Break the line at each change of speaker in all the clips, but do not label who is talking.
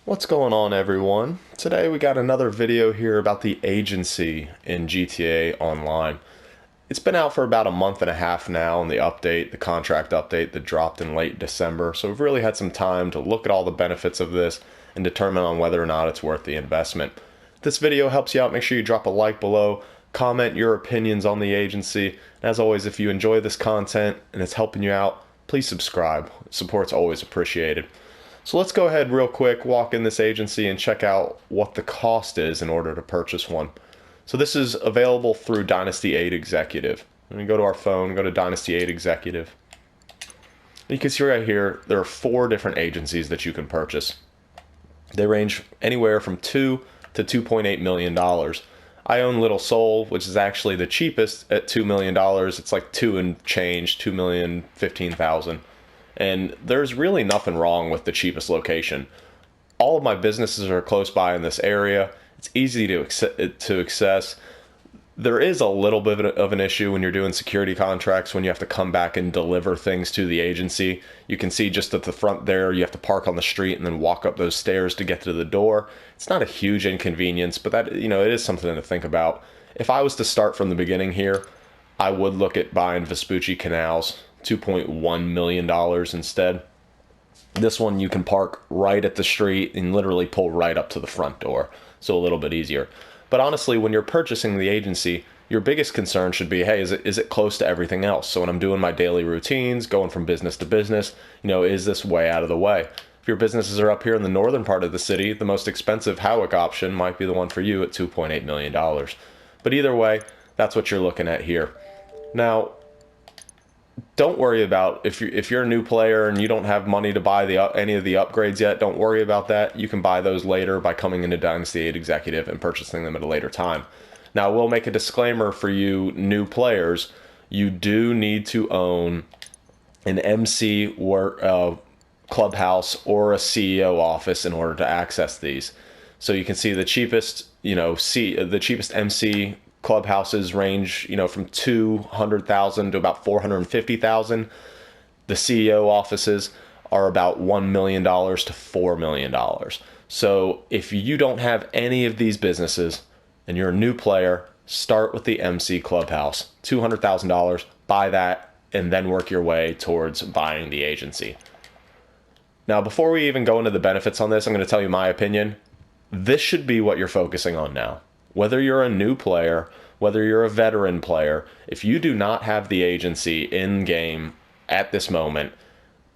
What's going on, everyone? Today we got another video here about the agency in GTA Online. It's been out for about a month and a half now, and the contract update that dropped in late December, so we've really had some time to look at all the benefits of this and determine on whether or not it's worth the investment. If this video helps you out, make sure you drop a like below, comment your opinions on the agency, and as always, if you enjoy this content and it's helping you out, please subscribe. Support's always appreciated. So let's go ahead real quick, walk in this agency and check out what the cost is in order to purchase one. So this is available through Dynasty 8 Executive. Let me go to our phone, go to Dynasty 8 Executive. You can see right here, there are 4 different agencies that you can purchase. They range anywhere from $2 to $2.8 million. I own Little Soul, which is actually the cheapest at $2 million. It's like 2 and change, 2,015,000. And there's really nothing wrong with the cheapest location. All of my businesses are close by in this area. It's easy to access. There is a little bit of an issue when you're doing security contracts when you have to come back and deliver things to the agency. You can see just at the front there, you have to park on the street and then walk up those stairs to get to the door. It's not a huge inconvenience, but that, it is something to think about. If I was to start from the beginning here, I would look at buying Vespucci Canals. $2.1 million instead. This one you can park right at the street and literally pull right up to the front door, so a little bit easier. But honestly, when you're purchasing the agency, your biggest concern should be, hey, is it close to everything else? So when I'm doing my daily routines, going from business to business, is this way out of the way? If your businesses are up here in the northern part of the city, the most expensive Howick option might be the one for you at $2.8 million. But either way, that's what you're looking at here. Now, don't worry about if you're a new player and you don't have money to buy any of the upgrades yet. Don't worry about that. You can buy those later by coming into Dynasty 8 Executive and purchasing them at a later time. Now, we'll make a disclaimer for you new players. You do need to own an MC clubhouse or a CEO office in order to access these. So you can see the cheapest, the cheapest MC clubhouses range, from 200,000 to about 450,000. The CEO offices are about $1 million to $4 million. So if you don't have any of these businesses and you're a new player, start with the MC clubhouse, $200,000, buy that, and then work your way towards buying the agency. Now, before we even go into the benefits on this, I'm going to tell you my opinion. This should be what you're focusing on now. Whether you're a new player, whether you're a veteran player, if you do not have the agency in game at this moment,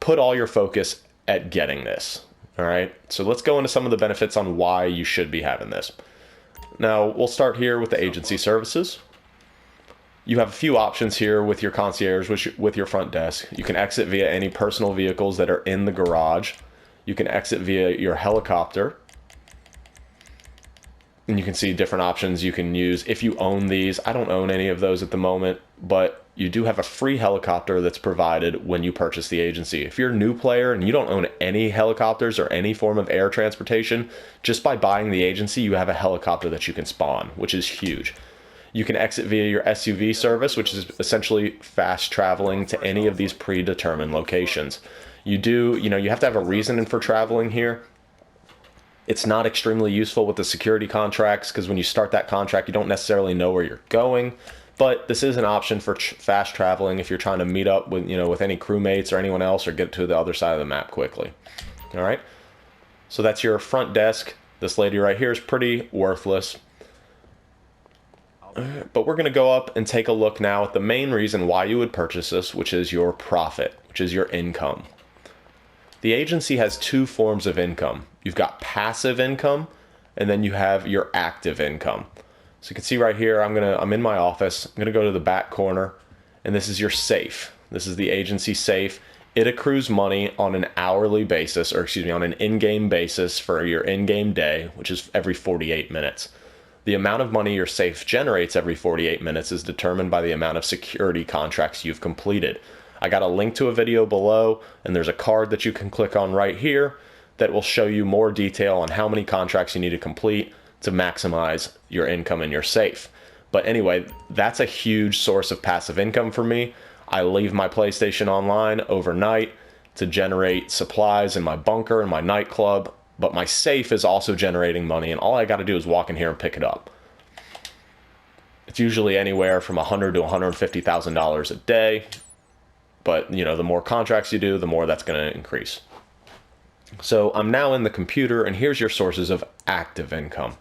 put all your focus at getting this. All right. So let's go into some of the benefits on why you should be having this. Now, we'll start here with the agency services. You have a few options here with your concierge, with your front desk. You can exit via any personal vehicles that are in the garage. You can exit via your helicopter. And you can see different options you can use if you own these. I don't own any of those at the moment, but you do have a free helicopter that's provided when you purchase the agency. If you're a new player and you don't own any helicopters or any form of air transportation, just by buying the agency, you have a helicopter that you can spawn, which is huge. You can exit via your SUV service, which is essentially fast traveling to any of these predetermined locations. You have to have a reason for traveling here. It's not extremely useful with the security contracts because when you start that contract, you don't necessarily know where you're going. But this is an option for fast traveling if you're trying to meet up with, with any crewmates or anyone else or get to the other side of the map quickly. All right. So that's your front desk. This lady right here is pretty worthless. But we're going to go up and take a look now at the main reason why you would purchase this, which is your profit, which is your income. The agency has 2 forms of income. You've got passive income, and then you have your active income. So you can see right here, I'm in my office. I'm gonna go to the back corner, and this is your safe. This is the agency safe. It accrues money on an hourly basis, on an in-game basis for your in-game day, which is every 48 minutes. The amount of money your safe generates every 48 minutes is determined by the amount of security contracts you've completed. I got a link to a video below, and there's a card that you can click on right here that will show you more detail on how many contracts you need to complete to maximize your income in your safe. But anyway, that's a huge source of passive income for me. I leave my PlayStation online overnight to generate supplies in my bunker and my nightclub. but my safe is also generating money, and all I got to do is walk in here and pick it up. It's usually anywhere from $100,000 to $150,000 a day, but you know, the more contracts you do, the more that's going to increase. So I'm now in the computer, and here's your sources of active income.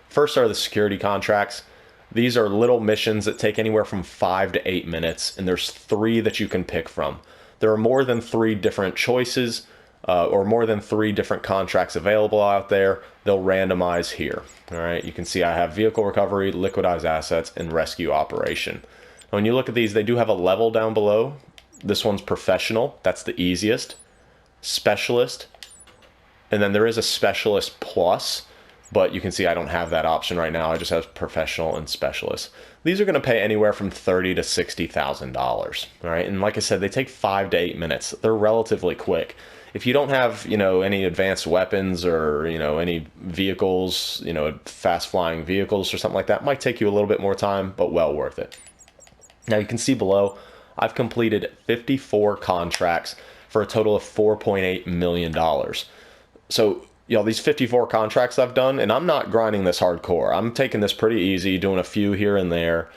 First are the security contracts. These are little missions that take anywhere from 5 to 8 minutes, and there's 3 that you can pick from. There are more than 3 different choices, or more than 3 different contracts available out there. They'll randomize here. All right, you can see I have vehicle recovery, liquidize assets, and rescue operation. When you look at these, they do have a level down below. This one's professional. That's the easiest. Specialist. And then there is a specialist plus, but you can see I don't have that option right now. I just have professional and specialist. These are going to pay anywhere from $30,000 to $60,000. All right, and like I said, they take 5 to 8 minutes. They're relatively quick. If you don't have, you know, any advanced weapons or, you know, any vehicles, you know, fast flying vehicles or something like that, it might take you a little bit more time, but well worth it. Now you can see below, I've completed 54 contracts for a total of $4.8 million. So, you know, these 54 contracts I've done, and I'm not grinding this hardcore. I'm taking this pretty easy, doing a few here and there.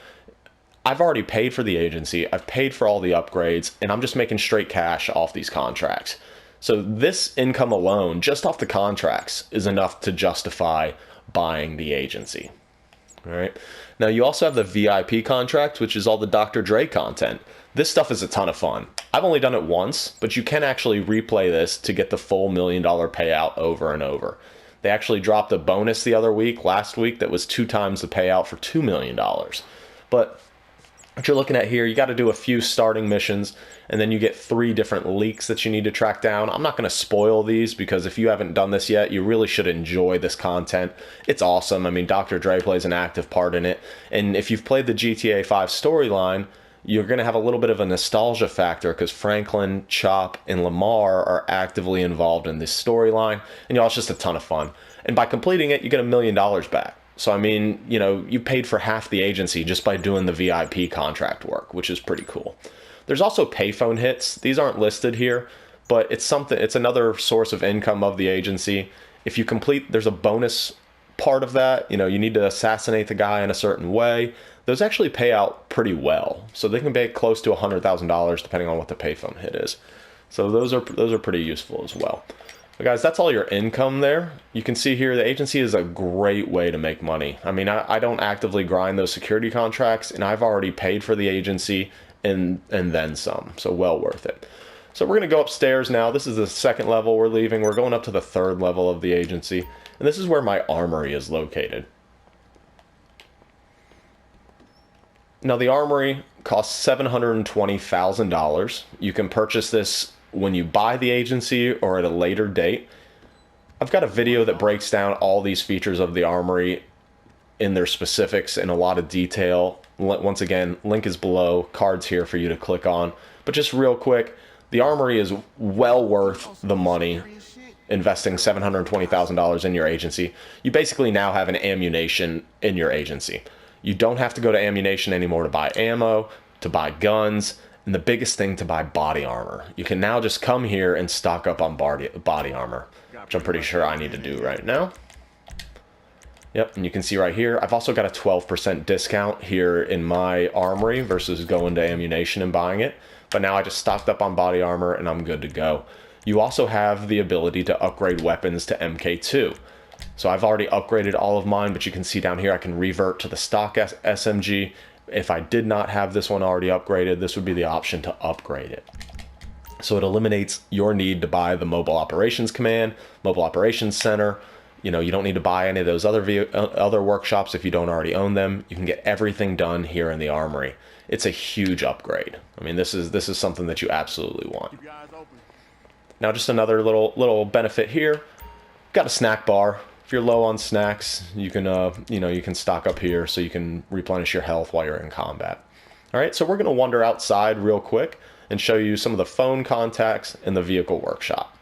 I've already paid for the agency. I've paid for all the upgrades, and I'm just making straight cash off these contracts. So this income alone, just off the contracts, is enough to justify buying the agency. All right. Now you also have the VIP contract, which is all the Dr. Dre content. This stuff is a ton of fun. I've only done it once, but you can actually replay this to get the full $1 million payout over and over. They actually dropped a bonus the other week, last week, that was 2 times the payout for $2 million. But what you're looking at here, you got to do a few starting missions, and then you get 3 different leaks that you need to track down. I'm not going to spoil these, because if you haven't done this yet, you really should enjoy this content. It's awesome. I mean, Dr. Dre plays an active part in it, and if you've played the GTA 5 storyline, you're going to have a little bit of a nostalgia factor, because Franklin, Chop, and Lamar are actively involved in this storyline, and you know, it's just a ton of fun. And by completing it, you get $1 million back. So, I mean, you know, you paid for half the agency just by doing the VIP contract work, which is pretty cool. There's also payphone hits. These aren't listed here, but it's another source of income of the agency. If you complete, there's a bonus part of that. You know, you need to assassinate the guy in a certain way. Those actually pay out pretty well. So they can pay close to $100,000 depending on what the payphone hit is. So those are pretty useful as well. But guys, that's all your income there. You can see here the agency is a great way to make money. I mean, I don't actively grind those security contracts, and I've already paid for the agency and then some. So well worth it. So we're going to go upstairs now. This is the 2nd level we're leaving. We're going up to the 3rd level of the agency. And this is where my armory is located. Now the armory costs $720,000. You can purchase this when you buy the agency or at a later date. I've got a video that breaks down all these features of the armory in their specifics in a lot of detail. Once again, link is below, cards here for you to click on. But just real quick, the armory is well worth the money. Investing $720,000 in your agency, you basically now have an ammunition in your agency. You don't have to go to ammunition anymore to buy ammo, to buy guns, and the biggest thing, to buy body armor. You can now just come here and stock up on body armor, which I'm pretty sure I need to do right now. Yep, and you can see right here, I've also got a 12% discount here in my armory versus going to ammunition and buying it. But now I just stocked up on body armor and I'm good to go. You also have the ability to upgrade weapons to MK2. So I've already upgraded all of mine, but you can see down here I can revert to the stock SMG. If I did not have this one already upgraded, this would be the option to upgrade it. So it eliminates your need to buy the Mobile Operations Command, Mobile Operations Center. You know, you don't need to buy any of those other workshops if you don't already own them. You can get everything done here in the armory. It's a huge upgrade. I mean, this is something that you absolutely want. Now, just another little benefit here. Got a snack bar. If you're low on snacks, you can you can stock up here so you can replenish your health while you're in combat. All right, so we're going to wander outside real quick and show you some of the phone contacts in the vehicle workshop.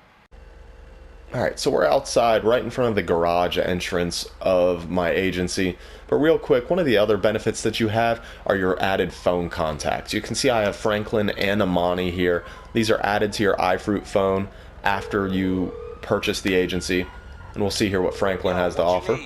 All right, so we're outside right in front of the garage entrance of my agency. But real quick, one of the other benefits that you have are your added phone contacts. You can see I have Franklin and Amani here. These are added to your iFruit phone after you purchase the agency. and we'll see here what Franklin has to offer.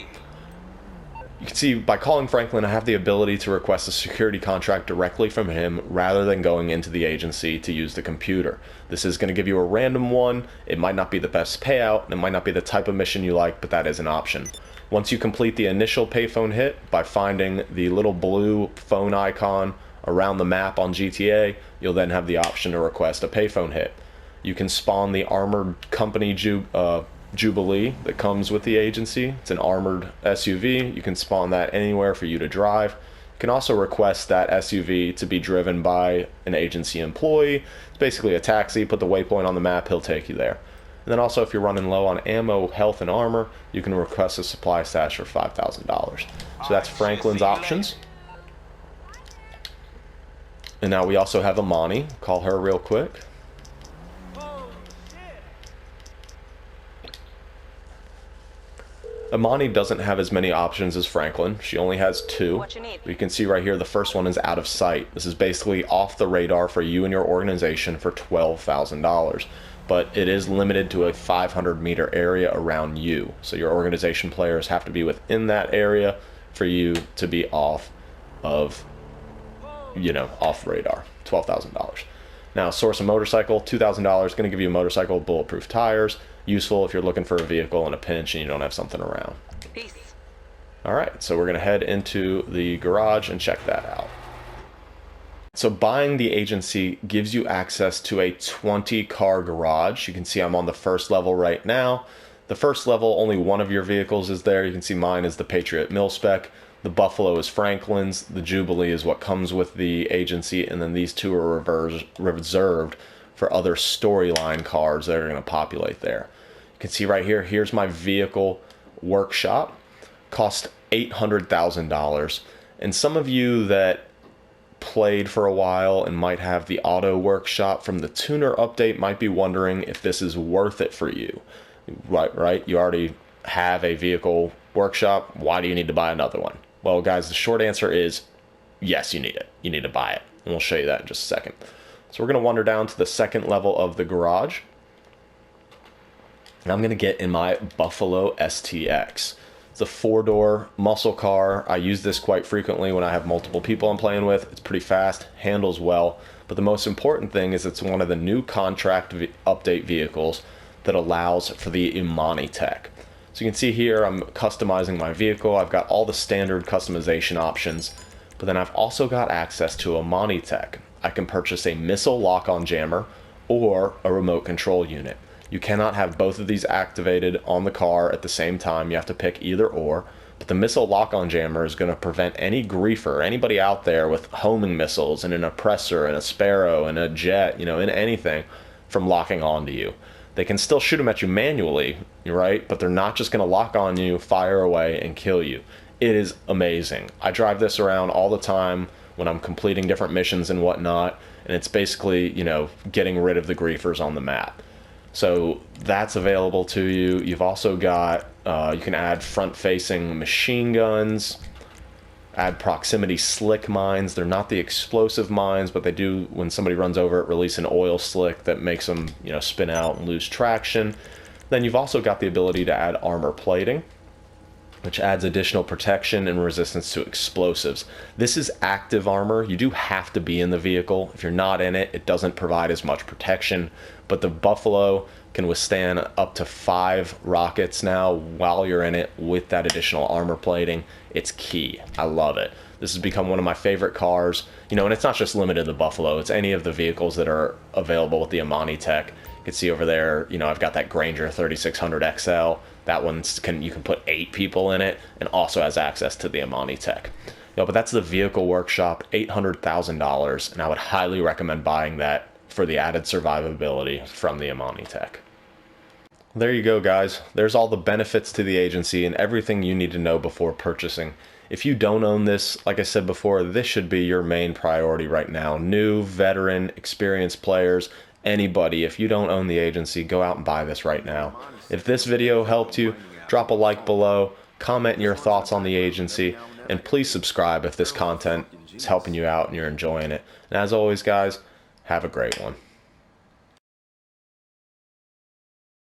You can see by calling Franklin, I have the ability to request a security contract directly from him rather than going into the agency to use the computer. This is going to give you a random one. It might not be the best payout, and it might not be the type of mission you like, but that is an option. Once you complete the initial payphone hit by finding the little blue phone icon around the map on GTA, you'll then have the option to request a payphone hit. You can spawn the armored company Jubilee that comes with the agency. It's an armored SUV. You can spawn that anywhere for you to drive. You can also request that SUV to be driven by an agency employee. It's basically a taxi. Put the waypoint on the map, he'll take you there. And then also, if you're running low on ammo, health, and armor, you can request a supply stash for $5,000. So that's Franklin's options. And now we also have Amani. Call her real quick. Amani doesn't have as many options as Franklin. She only has two. You can see right here, the first one is out of sight. This is basically off the radar for you and your organization for $12,000. But it is limited to a 500-meter area around you. So your organization players have to be within that area for you to be off of, off radar. $12,000. Now, source a motorcycle, $2,000, going to give you a motorcycle, bulletproof tires. Useful if you're looking for a vehicle in a pinch and you don't have something around. Peace. All right, so we're going to head into the garage and check that out. So buying the agency gives you access to a 20-car garage. You can see I'm on the first level right now. The first level, only one of your vehicles is there. You can see mine is the Patriot mil-spec. The Buffalo is Franklin's. The Jubilee is what comes with the agency. And then these two are reserved for other storyline cars that are going to populate there. You can see right here, here's my vehicle workshop. Cost $800,000. And some of you that played for a while and might have the auto workshop from the tuner update might be wondering if this is worth it for you. Right? You already have a vehicle workshop. Why do you need to buy another one? Well, guys, the short answer is yes, you need it. You need to buy it. And we'll show you that in just a second. So we're going to wander down to the second level of the garage. And I'm going to get in my Buffalo STX. It's a 4-door muscle car. I use this quite frequently when I have multiple people I'm playing with. It's pretty fast, handles well. But the most important thing is it's one of the new contract update vehicles that allows for the Imani tech. So you can see here I'm customizing my vehicle. I've got all the standard customization options. But then I've also got access to Imani tech. I can purchase a missile lock-on jammer or a remote control unit. You cannot have both of these activated on the car at the same time. You have to pick either or. But the missile lock-on jammer is going to prevent any griefer, anybody out there with homing missiles and an oppressor and a sparrow and a jet, in anything, from locking onto you. They can still shoot them at you manually, right? But they're not just going to lock on you, fire away, and kill you. It is amazing. I drive this around all the time when I'm completing different missions and whatnot, and it's basically, getting rid of the griefers on the map. So that's available to you. You've also got, you can add front-facing machine guns, add proximity slick mines. They're not the explosive mines, but they do, when somebody runs over it, release an oil slick that makes them, spin out and lose traction. Then you've also got the ability to add armor plating, which adds additional protection and resistance to explosives. This is active armor. You do have to be in the vehicle. If you're not in it, it doesn't provide as much protection. But the Buffalo can withstand up to 5 rockets now while you're in it with that additional armor plating. It's key. I love it. This has become one of my favorite cars. And it's not just limited to the Buffalo. It's any of the vehicles that are available with the Imani tech. You can see over there, I've got that Granger 3600 XL. That one you can put 8 people in it and also has access to the Imani tech. But that's the vehicle workshop, $800,000, and I would highly recommend buying that for the added survivability from the Imani tech. There you go, guys. There's all the benefits to the agency and everything you need to know before purchasing. If you don't own this, like I said before, this should be your main priority right now. New, veteran, experienced players, anybody, if you don't own the agency, go out and buy this right now. If this video helped you, drop a like below, comment your thoughts on the agency, and please subscribe if this content is helping you out and you're enjoying it. And as always, guys, have a great one.